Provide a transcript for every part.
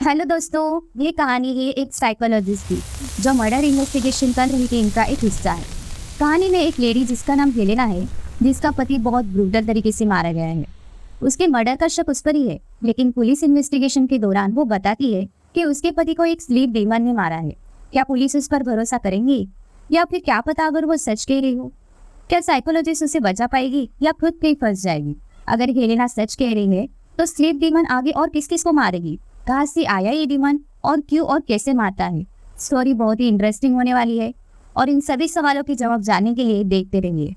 Hello दोस्तों, ये कहानी है एक साइकोलॉजिस्ट की जो मर्डर इन्वेस्टिगेशन कर रही टीम का एक हिस्सा है। कहानी में एक लेडी जिसका नाम हेलेना है, जिसका पति बहुत ब्रूटल तरीके से मारा गया है। उसके मर्डर का शक उस पर ही है, लेकिन पुलिस इन्वेस्टिगेशन के दौरान वो बताती है कि उसके पति को एक स्लीप डीमन ने मारा है। क्या पुलिस उस पर भरोसा करेंगी, या फिर क्या पता अगर वो सच कह रही हो? क्या साइकोलॉजिस्ट उसे बचा पाएगी या खुद कहीं फंस जाएगी? अगर हेलेना सच कह रही है तो स्लीप डीमन आगे और किस किस को मारेगी? कहाँ से आया ये डीमन और क्यों और कैसे मारता है? स्टोरी बहुत ही इंटरेस्टिंग होने वाली है और इन सभी सवालों के जवाब जानने के लिए देखते रहिए।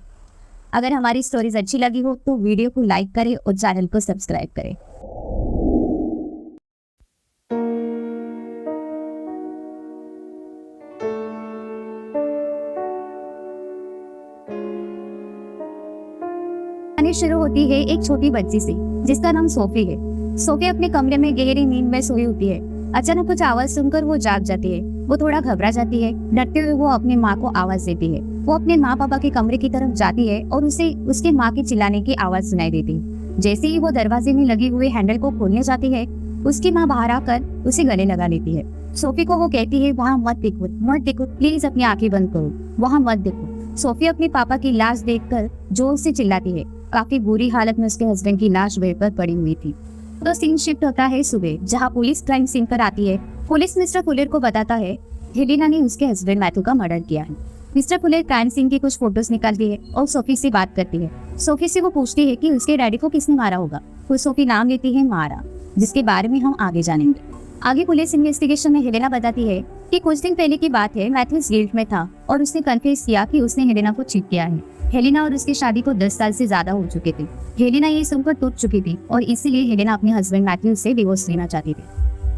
अगर हमारी स्टोरीज अच्छी लगी हो तो वीडियो को लाइक करें और चैनल को सब्सक्राइब करें। कहानी शुरू होती है एक छोटी बच्ची से जिसका नाम सोफी है। सोफी अपने कमरे में गहरी नींद में सोई होती है। अचानक कुछ आवाज सुनकर वो जाग जाती है। वो थोड़ा घबरा जाती है। डरते हुए वो अपने माँ को आवाज देती है। वो अपने माँ पापा के कमरे की तरफ जाती है और उसे उसके माँ के चिल्लाने की आवाज सुनाई देती है। जैसे ही वो दरवाजे में लगी हुए हैंडल को खोलने जाती है, उसकी माँ बाहर आकर उसे गले लगा लेती है। सोफी को वो कहती है, वहाँ मत देखो, प्लीज अपनी आंखें बंद करो, वहाँ मत देखो। सोफी अपने पापा की लाश देखकर जोर से चिल्लाती है। काफी बुरी हालत में उसके हस्बैंड की लाश बेड पर पड़ी हुई थी। तो सीन शिफ्ट होता है सुबह, जहाँ पुलिस क्राइम सीन पर आती है। पुलिस मिस्टर फुलेर को बताता है हेलेना ने उसके हस्बैंड मैथ्यू का मर्डर किया है। मिस्टर फुलेर क्राइम सीन की कुछ फोटोज निकालती है और सोफी से बात करती है। सोफी से वो पूछती है कि उसके डैडी को किसने मारा होगा। तो सोफी नाम लेती है मारा, जिसके बारे में हम आगे जानेंगे। आगे पुलिस इन्वेस्टिगेशन में हेलेना बताती है कि कुछ दिन पहले की बात है, मैथ्यू गिल्ट में था और उसने कन्फेस किया कि उसने हेलेना को चीट किया है। हेलेना और उसकी शादी को 10 साल से ज्यादा हो चुके थे। हेलेना ये सुनकर टूट चुकी थी और इसीलिए हेलेना अपने हस्बैंड मैथ्यू से डिवोर्स लेना चाहती थी।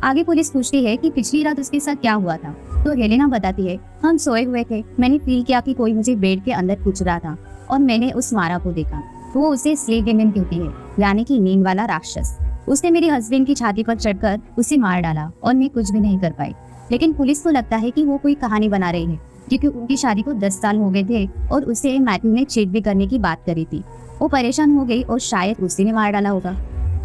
आगे पुलिस पूछती है कि पिछली रात उसके साथ क्या हुआ था। तो हेलेना बताती है, हम सोए हुए थे, मैंने फील किया कि कोई मुझे बेड के अंदर पूछ रहा था और मैंने उस मारा को देखा। वो उसे स्लीप डीमन कहती है, यानी कि नींद वाला राक्षस। उसने मेरे हस्बैंड की छाती पर चढ़कर उसे मार डाला और मैं कुछ भी नहीं कर पाई। लेकिन पुलिस को लगता है कि वो कोई कहानी बना रही है, क्योंकि उनकी शादी को 10 साल हो गए थे और उसे मैथ्यू ने चीट भी करने की बात करी थी। वो परेशान हो गई और शायद उसी ने मार डाला होगा।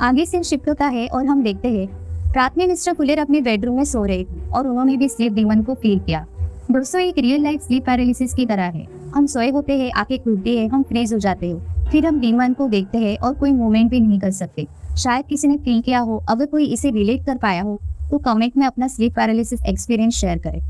आगे से शिफ्ट होता है और हम देखते हैं रात में मिस्टर फुलेर अपने बेडरूम में सो रहे थे और उन्होंने भी स्लीप डीमन को फील किया। दोस्तों, एक रियल लाइफ स्लीप पैरालिसिस की तरह है। हम सोए होते हैं, आंखें खुलती है, हम फ्रीज हो जाते हैं, फिर हम डीमन को देखते हैं और कोई मूवमेंट भी नहीं कर सकते। शायद किसी ने फील किया हो। अगर कोई इसे रिलेट कर पाया हो तो कमेंट में अपना स्लीप पैरालिसिस एक्सपीरियंस शेयर करें।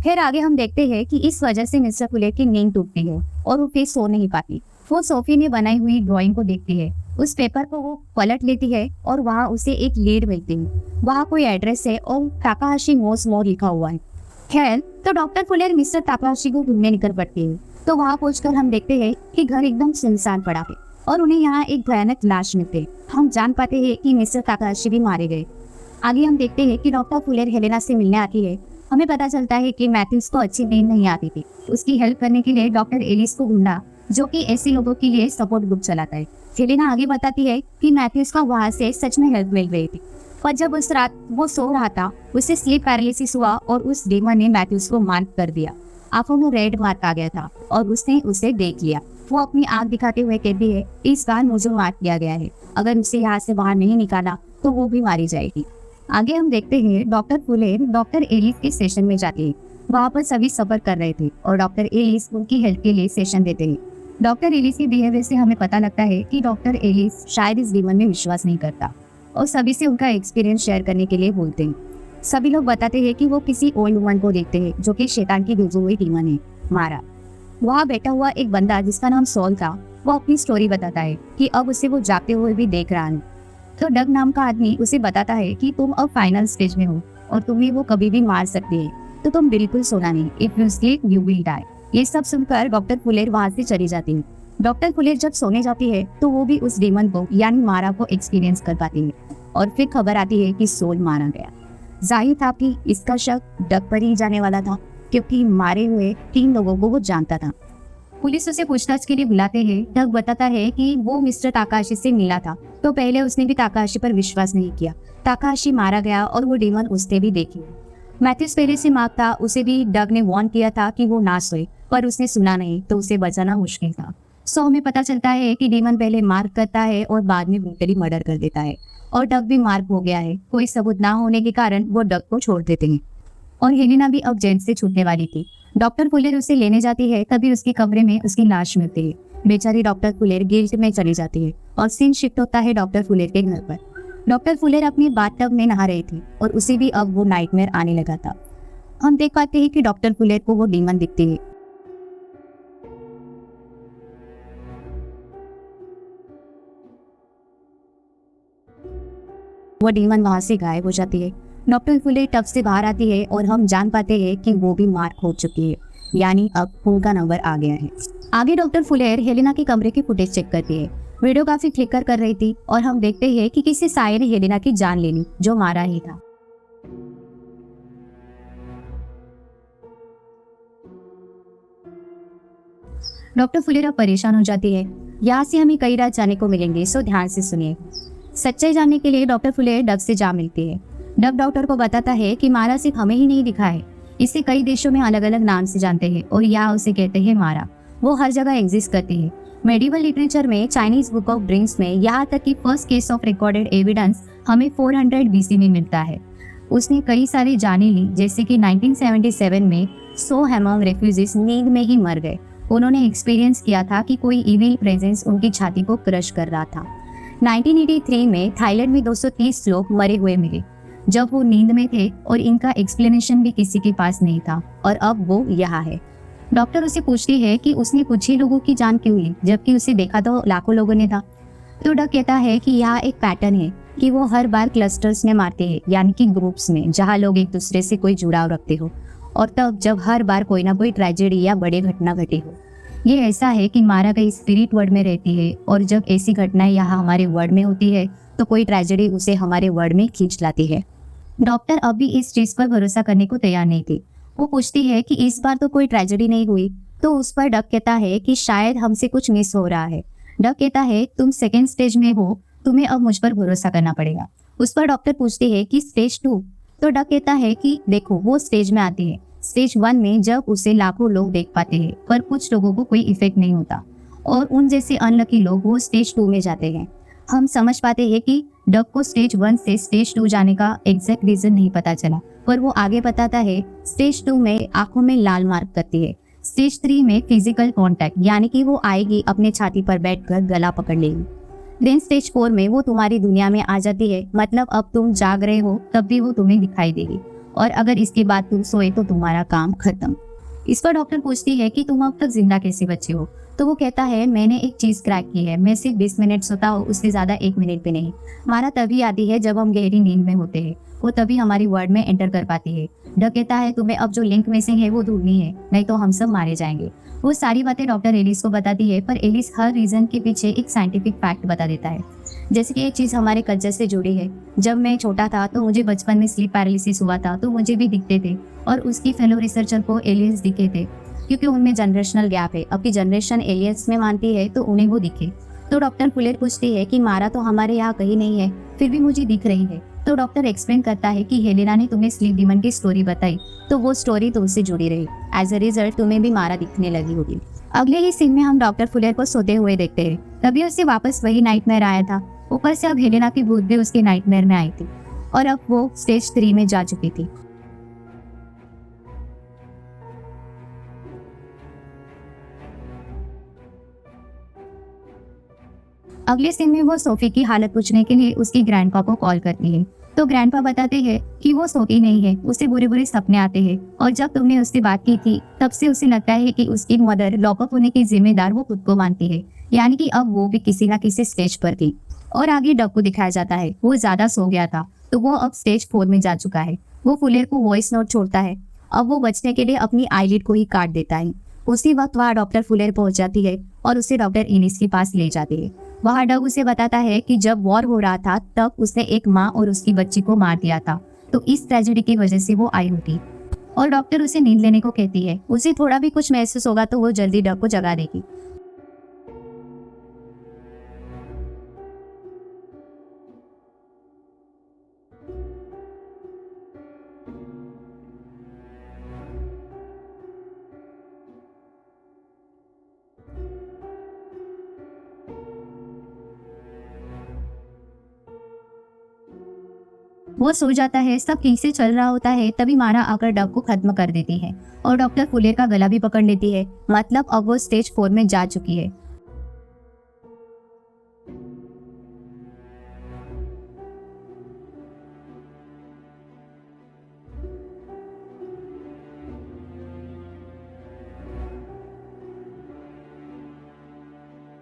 फिर आगे हम देखते हैं कि इस वजह से मिस्टर फुलेर की नींद टूटती है और वो फिर सो नहीं पाती। वो सोफी ने बनाई हुई ड्राइंग को देखती है। उस पेपर को वो पलट लेती है और वहाँ उसे एक लीड मिलती है। वहाँ कोई एड्रेस है और ताकाहाशी नोस मोर लिखा हुआ है। खैर, तो डॉक्टर फुलेर मिस्टर ताकाहाशी को ढूंढने निकल पड़ती है। तो वहाँ पहुंचकर हम देखते हैं कि घर एकदम सुनसान पड़ा है और उन्हें यहाँ एक भयानक लाश मिलती है। हम जान पाते हैं कि मिस्टर ताकाहाशी भी मारे गए। आगे हम देखते हैं कि डॉक्टर फुलेर हेलेना से मिलने आती है। हमें पता चलता है कि मैथ्यूज को अच्छी नींद नहीं आती थी। उसकी हेल्प करने के लिए डॉक्टर एलिस को ढूंढा, जो कि ऐसे लोगों के लिए सपोर्ट ग्रुप चलाता है। हेलेना आगे बताती है कि मैथ्यूज का वहाँ से सच में हेल्प मिल गई थी, पर जब उस रात वो सो रहा था उसे स्लीप पैरालिसिस हुआ और उस डीमन ने मैथ्यूज को मार्क कर दिया। आंखों में रेड मार्क आ गया था और उसने उसे देख लिया। वो अपनी आंख दिखाते हुए कहती है, इस बार मुझे मार्क किया गया है, अगर उसे यहाँ से बाहर नहीं निकाला तो वो भी मारी जाएगी। आगे हम देखते हैं डॉक्टर फुलेर डॉक्टर एलिस के सेशन में जाती है। वहाँ पर सभी सफर कर रहे थे और डॉक्टर एलिस उनकी हेल्प के लिए सेशन देते हैं। डॉक्टर एलिस के बिहेवियर से हमें पता लगता है कि डॉक्टर एलिस शायद इस डीमन में विश्वास नहीं करता और सभी से उनका एक्सपीरियंस शेयर करने के लिए बोलते हैं। सभी लोग बताते हैं कि वो किसी ओल्ड वुमन को देखते हैं जो कि शैतान की भेजी हुई डीमन है, मारा। वहाँ बैठा हुआ एक बंदा जिसका नाम सॉल था, वो अपनी स्टोरी बताता है कि अब उसे वो जागते हुए भी देख रहा है। तो डग नाम का आदमी उसे बताता है कि तुम अब फाइनल स्टेज में हो और तुम्हें वो कभी भी मार सकती है, तो तुम बिल्कुल सोना नहीं। If you sleep you will die. ये सब सुनकर डॉक्टर फुलेर वहाँ से चली जाती है। डॉक्टर फुलेर जब सोने जाती है तो वो भी उस डीमन को यानी मारा को एक्सपीरियंस कर पाती है और फिर खबर आती है कि सोल मारा गया। जाहिर था कि इसका शक डग पर ही जाने वाला था, क्योंकि मारे हुए 3 लोगों को वो जानता था। पुलिस उसे पूछताछ के लिए बुलाते हैं। डग बताता है कि वो मिस्टर ताकाहाशी से मिला था, तो पहले उसने भी ताकाहाशी पर विश्वास नहीं किया। ताकाहाशी मारा गया और वो डीमन उसने भी देखी। मैथ्यूज पहले से मार्क था, उसे भी डग ने वार्न किया था कि वो ना सोए, पर उसने सुना नहीं, तो उसे बचाना मुश्किल था। सो हमें पता चलता है कि डीमन पहले मार्क करता है और बाद में ब्रूटली मर्डर कर देता है। और डक भी मार्क हो गया है। कोई सबूत ना होने के कारण वो डक को छोड़ देते हैं। और हेलेना भी अब जेल से छूटने वाली थी। डॉक्टर फुलेर उसे लेने जाती है, तभी उसके कमरे में उसकी लाश मिलती है। बेचारी डॉक्टर फुलेर गिल्ट में चली जाती है और सीन शिफ्ट होता है डॉक्टर फुलेर के घर पर। डॉक्टर फुलेर अपनी बाथटब में नहा रही थी और उसे भी अब वो नाइटमेयर आने लगा था। हम देख पाते हैं कि डॉक्टर फुलेर को वो डीमन दिखती है। वो डीमन वहां से गायब हो जाती है। डॉक्टर फुलेर टब से बाहर आती है और हम जान पाते हैं कि वो भी मार्क हो चुकी है, यानी अब खून का नंबर आ गया है। आगे डॉक्टर फुलेर हेलेना के कमरे की फुटेज चेक करती है। वीडियो काफी फ्लिकर कर रही थी और हम देखते हैं कि किसी साये ने हेलेना की जान ले ली, जो मारा ही था। डॉक्टर फुलेर अब परेशान हो जाती है। यहाँ से हमें कई रात जाने को मिलेंगे, सो ध्यान से सुनिए। सच्चाई जानने के लिए डॉक्टर फुलेर डब से जा मिलती है। डब डॉक्टर को बताता है कि मारा सिर्फ हमें ही नहीं दिखा है, इसे कई देशों में अलग अलग नाम से जानते हैं और यहाँ उसे कहते हैं मारा। वो हर जगह एग्जिस्ट करती है। मेडिवल लिटरेचर में, चाइनीज बुक ऑफ ड्रीम्स में, यहाँ तक कि first case of recorded evidence हमें 400 BC में मिलता है। उसने कई सारी जानें ली, जैसे कि 1977 में 100 हैमॉन्ग रेफ्यूजीज नींद में ही मर गए। उन्होंने एक्सपीरियंस किया था कि कोई इविल प्रेजेंस उनकी छाती को क्रश कर रहा था। 1983 में थाईलैंड में 230 लोग मरे हुए मिले, जब वो नींद में थे और इनका एक्सप्लेनेशन भी किसी के पास नहीं था, और अब वो यहाँ है। डॉक्टर उसे पूछती है कि उसने कुछ ही लोगों की जान क्यों ली, जबकि उसे देखा तो लाखों लोगों ने था। तो डॉक्टर कहता है कि यहाँ एक पैटर्न है कि वो हर बार क्लस्टर्स में मारते हैं, यानी कि ग्रुप्स में, जहाँ लोग एक दूसरे से कोई जुड़ाव रखते हो, और तब जब हर बार कोई ना कोई ट्रेजेडी या बड़ी घटना घटी हो। ये ऐसा है कि मारा गई स्पिरिट वर्ल्ड में रहती है, और जब ऐसी घटनाएं यहाँ हमारे वर्ल्ड में होती है तो कोई ट्रेजेडी उसे हमारे वर्ल्ड में खींच लाती है। डॉक्टर अभी इस चीज पर भरोसा करने को तैयार नहीं थी। वो पूछती है कि इस बार तो कोई ट्रेजेडी नहीं हुई, तो उस पर डक कहता है कि शायद हमसे कुछ मिस हो रहा है। डक कहता है तुम सेकेंड स्टेज में हो, तुम्हें अब मुझ पर भरोसा करना पड़ेगा। उस पर डॉक्टर पूछती है कि स्टेज 2? तो डक कहता है कि देखो, वो स्टेज में आती है। स्टेज 1 में जब उसे लाखों लोग देख पाते हैं, पर कुछ लोगों को कोई इफेक्ट नहीं होता, और उन जैसे अनलकी लोग वो स्टेज 2 में जाते हैं। हम समझ पाते हैं कि डक को स्टेज 1 से स्टेज 2 जाने का एग्जैक्ट रीजन नहीं पता चला, पर वो आगे बताता है स्टेज 2 में आंखों में लाल मार्क करती है। स्टेज 3 में फिजिकल कांटेक्ट, यानी कि वो आएगी, अपने छाती पर बैठकर गला पकड़ लेगी। देन स्टेज 4 में वो तुम्हारी दुनिया में आ जाती है, मतलब अब तुम जाग रहे हो तब भी वो तुम्हें दिखाई देगी, और अगर इसके बाद तुम सोए तो तुम्हारा काम खत्म। इस पर डॉक्टर पूछती है कि तुम अब तक जिंदा कैसे बचे हो? तो वो कहता है मैंने एक चीज क्रैक की है, मैं सिर्फ 20 मिनट सोता हूँ, उससे ज्यादा 1 मिनट भी नहीं। मारा तभी आती है जब हम गहरी नींद में होते हैं, वो तभी हमारी वर्ल्ड में एंटर कर पाती है। डक कहता है तुम्हें अब जो लिंक मिसिंग है वो ढूंढनी है, नहीं तो हम सब मारे जाएंगे। वो सारी बातें डॉक्टर एलिस को बताती है, पर एलिस हर रीजन के पीछे एक साइंटिफिक फैक्ट बता देता है। जैसे कि एक चीज हमारे कल्चर से जुड़ी है। जब मैं छोटा था तो मुझे बचपन में स्लीप पैरालिसिस हुआ था, तो मुझे भी दिखते थे, और उसकी फेलो रिसर्चर को एलियंस दिखे थे, क्योंकि उनमें जनरेशनल गैप है। अब की जनरेशन एलियंस में मानती है तो उन्हें वो दिखे। तो डॉक्टर फुलेर पूछती है कि मारा तो हमारे यहाँ कहीं नहीं है, फिर भी मुझे दिख रही है। तो डॉक्टर एक्सप्लेन करता है कि हेलेना ने तुम्हें स्लीप डीमन की स्टोरी बताई, तो वो स्टोरी तुमसे जुड़ी रही। एज अ रिजल्ट तुम्हें भी मारा दिखने लगी होगी। अगले ही सीन में हम डॉक्टर फुलेर को सोते हुए देखते हैं। तभी उससे वापस वही नाइटमेयर आया था। ऊपर से अब हेलेना की भूत भी उसके नाइटमेयर में आई थी, और अब वो स्टेज 3 में जा चुकी थी। अगले सीन में वो सोफी की हालत पूछने के लिए उसकी ग्रैंडपा को कॉल करती है। तो ग्रैंडपा बताते हैं कि वो सोती नहीं है, उसे बुरे बुरे सपने आते हैं, और जब तुमने उससे बात की थी तब से उसे लगता है कि उसकी मदर लॉकअप होने की जिम्मेदार वो खुद को मानती है, यानी कि अब वो भी किसी ना किसी स्टेज पर थी। और आगे डक को दिखाया जाता है, वो ज्यादा सो गया था, तो वो अब स्टेज 4 में जा चुका है। वो फुलेर को वॉइस नोट छोड़ता है। अब वो बचने के लिए अपनी आईलिड को ही काट देता है। उसी वक्त वहाँ डॉक्टर फुलेर पहुंच जाती है और उसे डॉक्टर इनिस के पास ले जाती है। वहाँ डग उसे बताता है कि जब वॉर हो रहा था तब उसने एक माँ और उसकी बच्ची को मार दिया था, तो इस ट्रेजेडी की वजह से वो आई होगी। और डॉक्टर उसे नींद लेने को कहती है। उसे थोड़ा भी कुछ महसूस होगा तो वो जल्दी डग को जगा देगी। वो सो जाता है, सब ठीक से चल रहा होता है, तभी मारा आकर डग को खत्म कर देती है और डॉक्टर फुले का गला भी पकड़ लेती है। मतलब अब वो स्टेज 4 में जा चुकी है।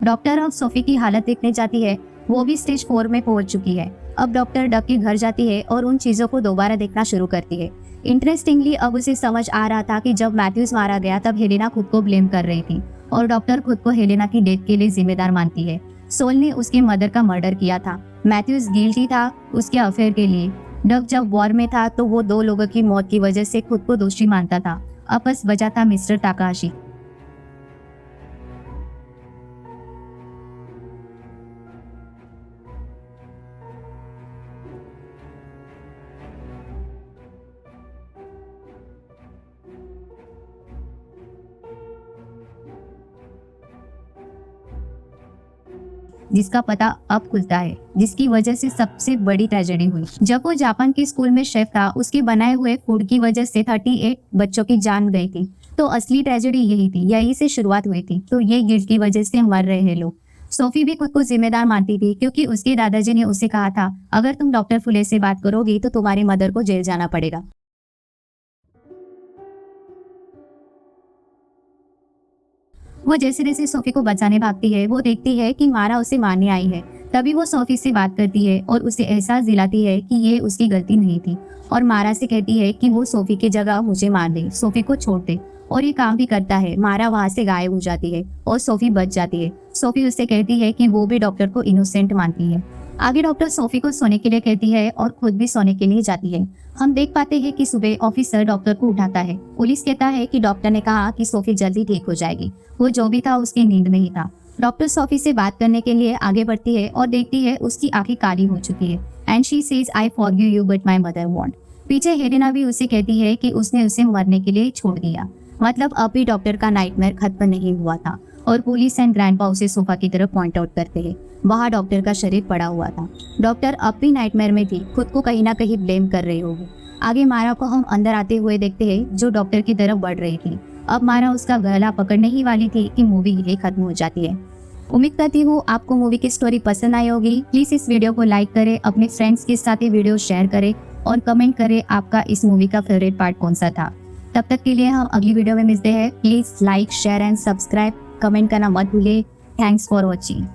डॉक्टर अब सोफी की हालत देखने जाती है। वो भी स्टेज 4 में पहुंच चुकी है। अब डॉक्टर डग के घर जाती है और उन चीजों को दोबारा देखना शुरू करती है। इंटरेस्टिंगली अब उसे समझ आ रहा था कि जब मैथ्यूज मारा गया तब हेलेना खुद को ब्लेम कर रही थी और डॉक्टर खुद को हेलेना की डेथ के लिए जिम्मेदार मानती है। सोल ने उसके मदर का मर्डर किया था। मैथ्यूज गिल्टी था उसके अफेयर के लिए। डग जब वॉर में था तो वो 2 लोगों की मौत की वजह से खुद को दोषी मानता था। अब बस बचा था मिस्टर ताकाहाशी। जिसका पता अब खुलता है, जिसकी वजह से सबसे बड़ी ट्रेजेडी हुई। जब वो जापान के स्कूल में शेफ था, उसके बनाए हुए फूड की वजह से 38 बच्चों की जान गई थी। तो असली ट्रेजेडी यही थी, यही से शुरुआत हुई थी। तो ये गिल्ट की वजह से मर रहे हैं लोग। सोफी भी खुद को जिम्मेदार मानती थी क्योंकि उसके दादाजी ने उसे कहा था, अगर तुम डॉक्टर फुले से बात करोगी तो तुम्हारी मदर को जेल जाना पड़ेगा। वो जैसे जैसे सोफी को बचाने भागती है, वो देखती है कि मारा उसे मारने आई है। तभी वो सोफी से बात करती है और उसे एहसास दिलाती है कि ये उसकी गलती नहीं थी और मारा से कहती है कि वो सोफी की जगह मुझे मार दे, सोफी को छोड़ दे। और ये काम भी करता है। मारा वहां से गायब हो जाती है और सोफी बच जाती है। सोफी उससे कहती है कि वो भी डॉक्टर को इनोसेंट मानती है। आगे डॉक्टर सोफी को सोने के लिए कहती है और खुद भी सोने के लिए जाती है। हम देख पाते हैं कि सुबह ऑफिसर डॉक्टर को उठाता है। पुलिस कहता है कि डॉक्टर ने कहा कि सोफी जल्दी ठीक हो जाएगी। वो जो भी था उसकी नींद में ही था। डॉक्टर सोफी से बात करने के लिए आगे बढ़ती है और देखती है उसकी आंखें काली हो चुकी है। And she says I forgive you but my mother want. पीछे हेलेना भी उसे कहती है कि उसने उसे मरने के लिए छोड़ दिया। मतलब अब भी डॉक्टर का नाइटमेयर खत्म नहीं हुआ था। और पुलिस एंड ग्रैंडपा उसे सोफा की तरफ पॉइंट आउट करते हैं। वहाँ डॉक्टर का शरीर पड़ा हुआ था। डॉक्टर अब भी नाइटमेयर में थी, खुद को कहीं ना कहीं ब्लेम कर रही होगी। आगे मारा को हम अंदर आते हुए देखते हैं जो डॉक्टर की तरफ बढ़ रही थी। अब मारा उसका गला पकड़ने ही वाली थी कि मूवी यही खत्म हो जाती है। उम्मीद करती हूँ आपको मूवी की स्टोरी पसंद आई होगी। प्लीज इस वीडियो को लाइक करें, अपने फ्रेंड्स के साथ ये वीडियो शेयर करें और कमेंट करें आपका इस मूवी का फेवरेट पार्ट कौन सा था। तब तक के लिए हम अगली वीडियो में मिलते हैं। Please like share and subscribe, comment करना मत भूलिए। Thanks for watching.